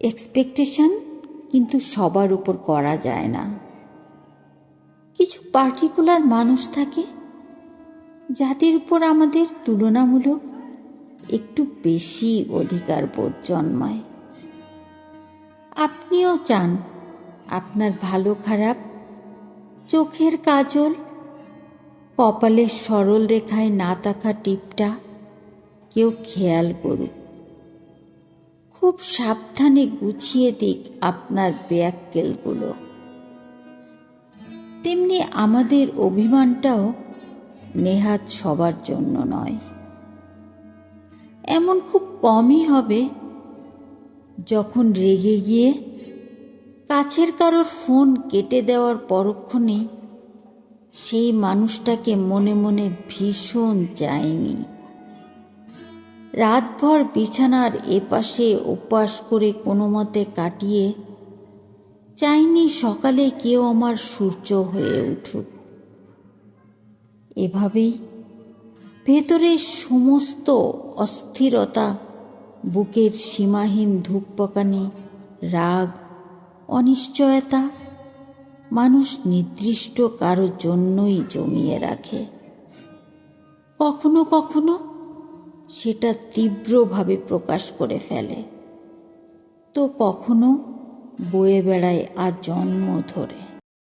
Expectation কিন্তু সবার উপর করা যায় না। কিছু পার্টিকুলার মানুষ থাকে যাদের উপর আমাদের তুলনামূলক একটু বেশি অধিকার বোধ জন্মায়। আপনিও চান আপনার ভালো খারাপ, চোখের কাজল, কপালের সরল রেখায় না থাকা টিপটা কেউ খেয়াল করুক, খুব সাবধানে গুছিয়ে দিক আপনার ব্যাককেলগুলো। তেমনি আমাদের অভিমানটাও নেহাত সবার জন্য নয়। এমন খুব কমই হবে যখন রেগে গিয়ে কাছের কারোর ফোন কেটে দেওয়ার পরক্ষণে সেই মানুষটাকে মনে মনে ভীষণ চাইনি। রাতভর বিছানার এপাশে ওপাশ করে কোনো মতে কাটিয়ে চাইনি সকালে কেউ আমার সূর্য হয়ে উঠুক। এভাবেই ভেতরের সমস্ত অস্থিরতা, বুকের সীমাহীন ধুকপাকানি, রাগ, অনিশ্চয়তা মানুষ নির্দিষ্ট কারো জন্যই জমিয়ে রাখে। কখনো কখনো সেটা তীব্রভাবে প্রকাশ করে ফেলে, তো কখনো বয়ে বেড়ায় আজন্ম ধরে।